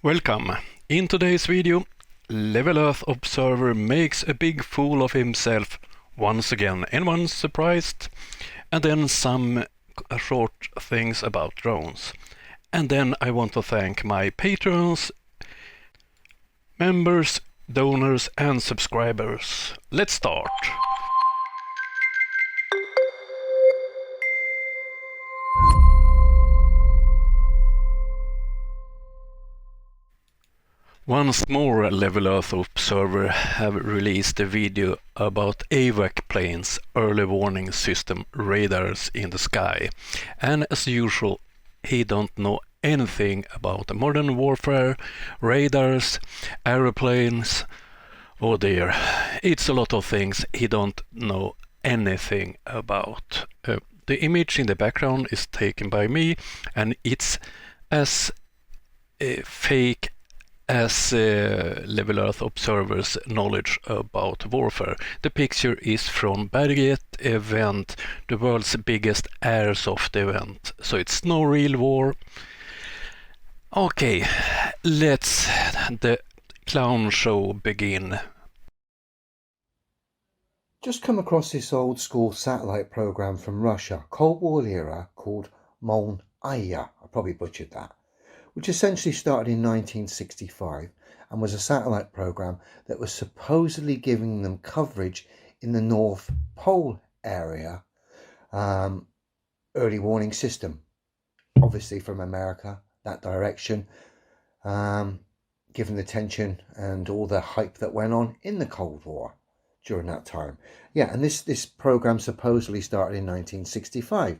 Welcome. In today's video, Level Earth Observer makes a big fool of himself once again. Anyone surprised? And then some short things about drones. And then I want to thank my patrons, members, donors and subscribers. Let's start. Once more, Level Earth Observer have released a video about Awac planes early warning system radars in the sky. And as usual, he don't know anything about modern warfare, radars, aeroplanes. Oh dear, it's a lot of things he don't know anything about. The image in the background is taken by me and it's as fake as Level Earth Observer's knowledge about warfare. The picture is from Berget event, the world's biggest airsoft event. So it's no real war. Okay, let's the clown show begin. Just come across this old school satellite program from Russia, Cold War era, called Mon Aya. I probably butchered that. Which essentially started in 1965 and was a satellite program that was supposedly giving them coverage in the North Pole area, early warning system, obviously from America, that direction, given the tension and all the hype that went on in the Cold War during that time. Yeah, and this program supposedly started in 1965.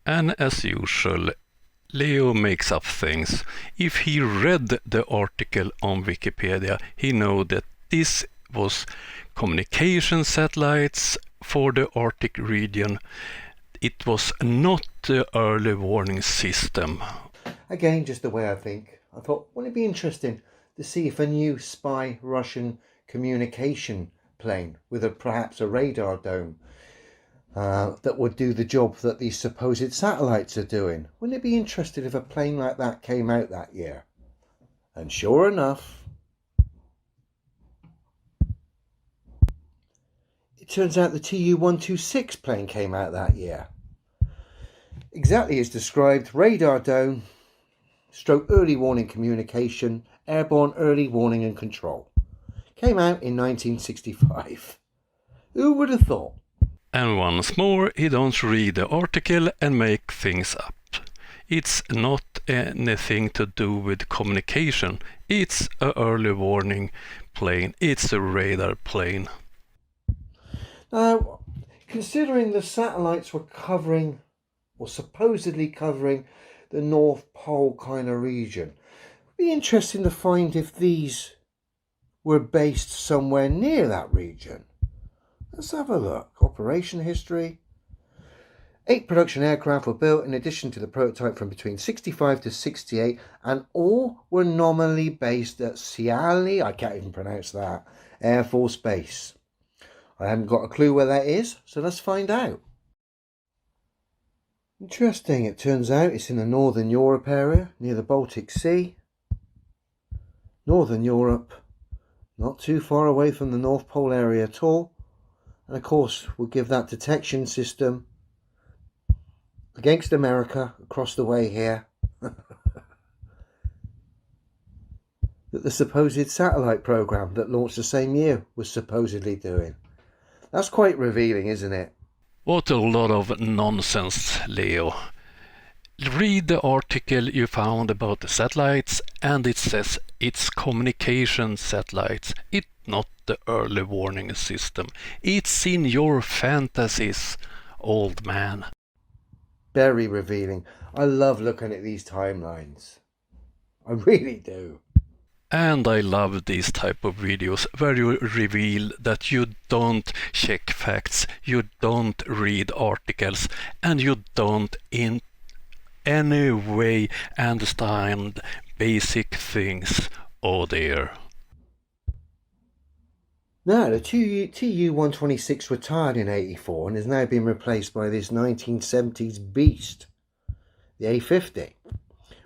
And as usual, Leo makes up things. If he read the article on Wikipedia, he know that this was communication satellites for the Arctic region. It was not the early warning system. Again, just the way I think. I thought, wouldn't it be interesting to see if a new spy Russian communication plane with perhaps a radar dome that would do the job that these supposed satellites are doing. Wouldn't it be interesting if a plane like that came out that year? And sure enough, it turns out the Tu-126 plane came out that year. Exactly as described, radar dome, stroke early warning communication, airborne early warning and control. Came out in 1965. Who would have thought? And once more, he don't read the article and make things up. It's not anything to do with communication. It's a early warning plane. It's a radar plane. Now, considering the satellites were covering, or supposedly covering, the North Pole kind of region, it'd be interesting to find if these were based somewhere near that region. Let's have a look. Operation history. 8 production aircraft were built in addition to the prototype from between 65 to 68, and all were nominally based at Siali, I can't even pronounce that, Air Force Base. I haven't got a clue where that is, so let's find out. Interesting, it turns out it's in the Northern Europe area, near the Baltic Sea. Northern Europe, not too far away from the North Pole area at all. And of course, we'll give that detection system against America across the way here that the supposed satellite program that launched the same year was supposedly doing. That's quite revealing, isn't it? What a lot of nonsense, Leo. Read the article you found about the satellites and it says it's communication satellites. It's not the early warning system. It's in your fantasies, old man. Very revealing. I love looking at these timelines. I really do. And I love these type of videos where you reveal that you don't check facts, you don't read articles, and you don't in any way understand basic things. Oh dear. Now, the Tu-126 retired in 84 and has now been replaced by this 1970s beast, the A-50,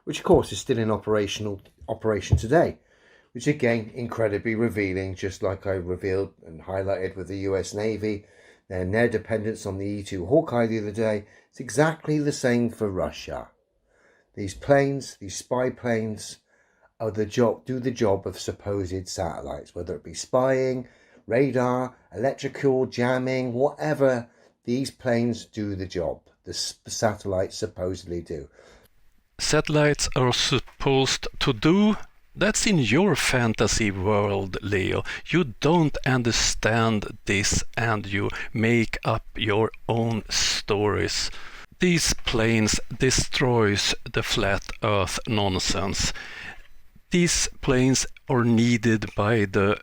which of course is still in operational operation today, which again, incredibly revealing, just like I revealed and highlighted with the US Navy and their dependence on the E-2 Hawkeye the other day. It's exactly the same for Russia. These planes, these spy planes, do the job of supposed satellites, whether it be spying, radar, electrical jamming, whatever. These planes do the job. The satellites supposedly do. Satellites are supposed to do? That's in your fantasy world, Leo. You don't understand this and you make up your own stories. These planes destroys the flat earth nonsense. These planes are needed by the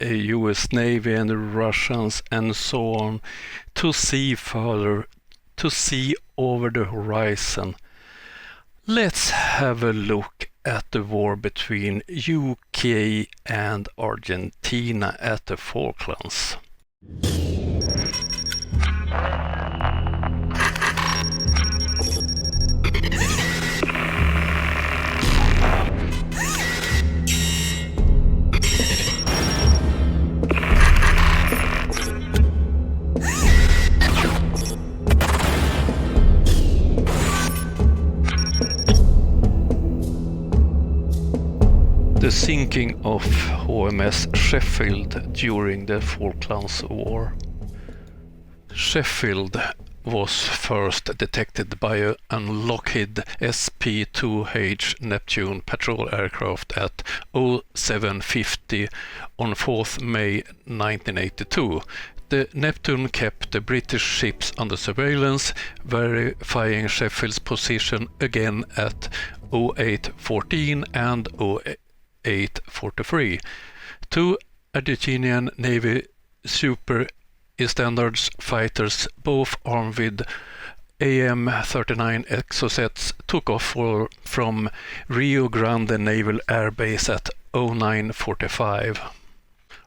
US Navy and the Russians and so on to see further, to see over the horizon. Let's have a look at the war between UK and Argentina at the Falklands. The sinking of HMS Sheffield during the Falklands War. Sheffield was first detected by a Lockheed SP-2H Neptune patrol aircraft at 0750 on 4th May 1982. The Neptune kept the British ships under surveillance, verifying Sheffield's position again at 0814 and 0843. Two Argentinian Navy Super Standards fighters, both armed with AM-39 Exocets, took off from Rio Grande Naval Air Base at 0945.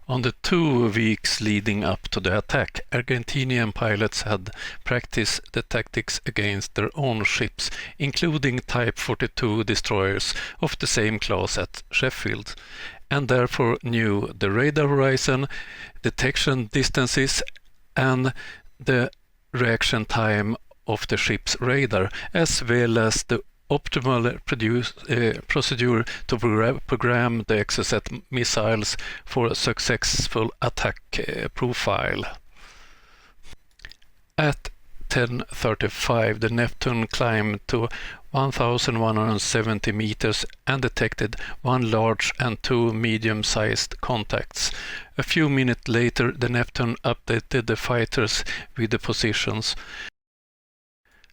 On the 2 weeks leading up to the attack, Argentinian pilots had practiced the tactics against their own ships, including Type 42 destroyers of the same class at Sheffield, and therefore knew the radar horizon, detection distances, and the reaction time of the ship's radar, as well as the optimal procedure to program the Exocet missiles for a successful attack profile. At 10:35, the Neptune climbed to 1,170 meters and detected one large and two medium-sized contacts. A few minutes later, the Neptune updated the fighters with the positions.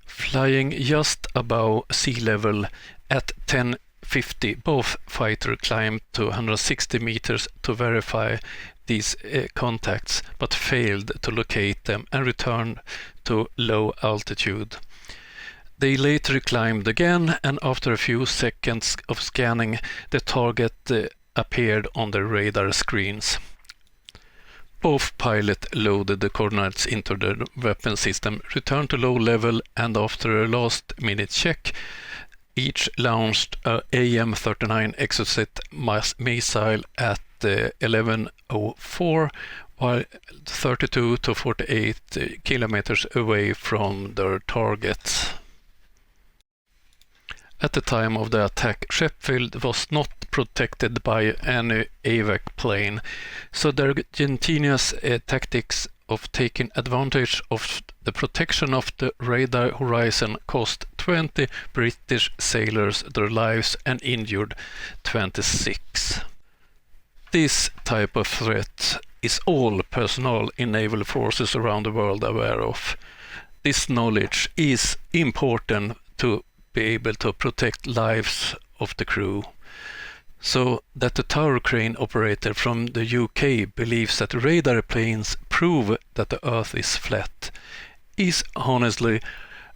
Flying just above sea level at 10:50, both fighters climbed to 160 meters to verify these contacts, but failed to locate them and returned to low altitude. They later climbed again, and after a few seconds of scanning, the target appeared on the radar screens. Both pilots loaded the coordinates into the weapon system, returned to low level, and after a last-minute check, each launched a AM-39 Exocet missile at 11:04, while 32 to 48 kilometers away from their targets. At the time of the attack, Sheffield was not protected by any Awac plane, so the Argentinians' tactics of taking advantage of the protection of the radar horizon cost 20 British sailors their lives and injured 26. This type of threat is all personnel in naval forces around the world aware of. This knowledge is important to be able to protect lives of the crew. So that the tower crane operator from the UK believes that radar planes prove that the Earth is flat is honestly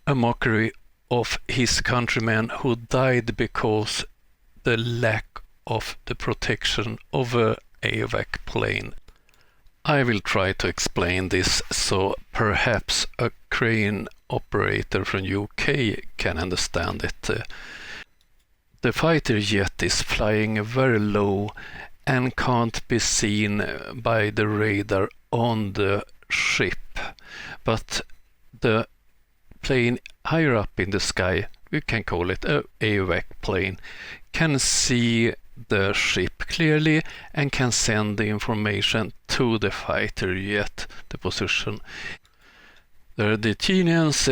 a mockery of his countrymen who died because the lack of the protection of a Awac plane. I will try to explain this so perhaps a crane operator from UK can understand it. The fighter jet is flying very low and can't be seen by the radar on the ship, but the plane higher up in the sky, we can call it a Awac plane, can see the ship clearly and can send the information to the fighter jet, the position. The Argentinians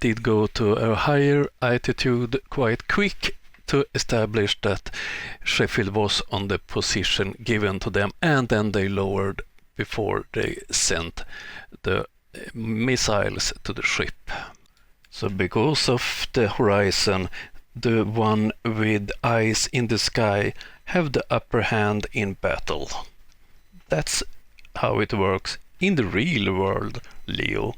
did go to a higher altitude quite quick to establish that Sheffield was on the position given to them, and then they lowered before they sent the missiles to the ship. So because of the horizon, the one with eyes in the sky have the upper hand in battle. That's how it works in the real world, Leo.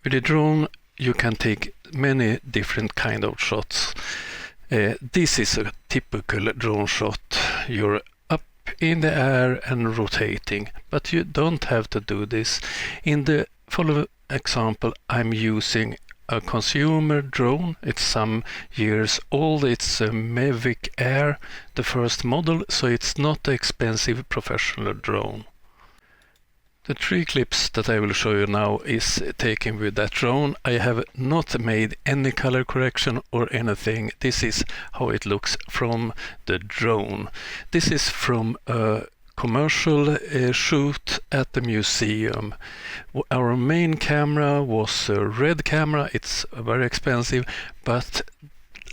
With a drone, you can take many different kind of shots. This is a typical drone shot. You're up in the air and rotating, but you don't have to do this. In the following example, I'm using a consumer drone. It's some years old. It's a Mavic Air, the first model, so it's not an expensive professional drone. The 3 clips that I will show you now is taken with that drone. I have not made any color correction or anything. This is how it looks from the drone. This is from a commercial shoot at the museum. Our main camera was a red camera. It's very expensive, but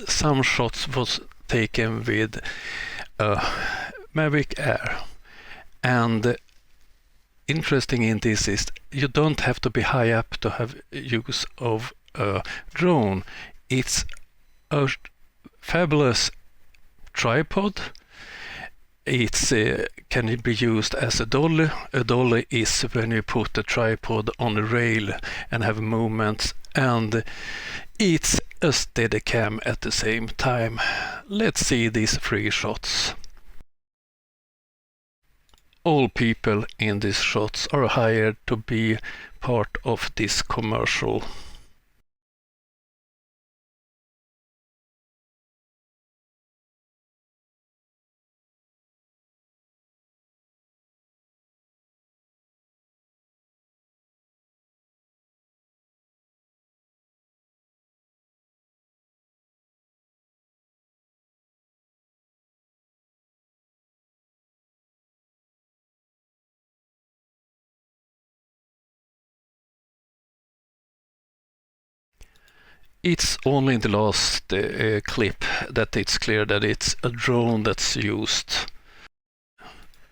some shots was taken with a Mavic Air. And interesting in this is you don't have to be high up to have use of a drone. It's a fabulous tripod. It's can be used as a dolly. A dolly is when you put a tripod on a rail and have movements, and it's a steady cam at the same time. Let's see these 3 shots. All people in these shots are hired to be part of this commercial. It's only in the last clip that it's clear that it's a drone that's used.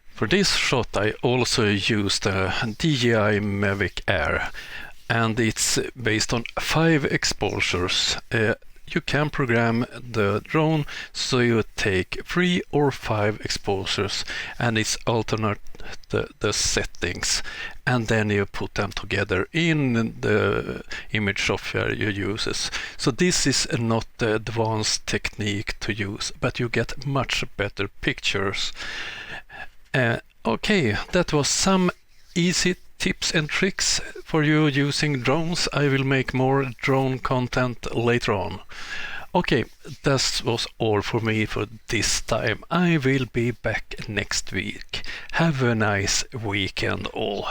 For this shot I also used a DJI Mavic Air, and it's based on 5 exposures. You can program the drone so you take 3 or 5 exposures, and it's alternate the settings, and then you put them together in the image software you use. So this is not the advanced technique to use, but you get much better pictures. Okay, that was some easy tips and tricks for you using drones. I will make more drone content later on. Okay, that was all for me for this time. I will be back next week. Have a nice weekend all.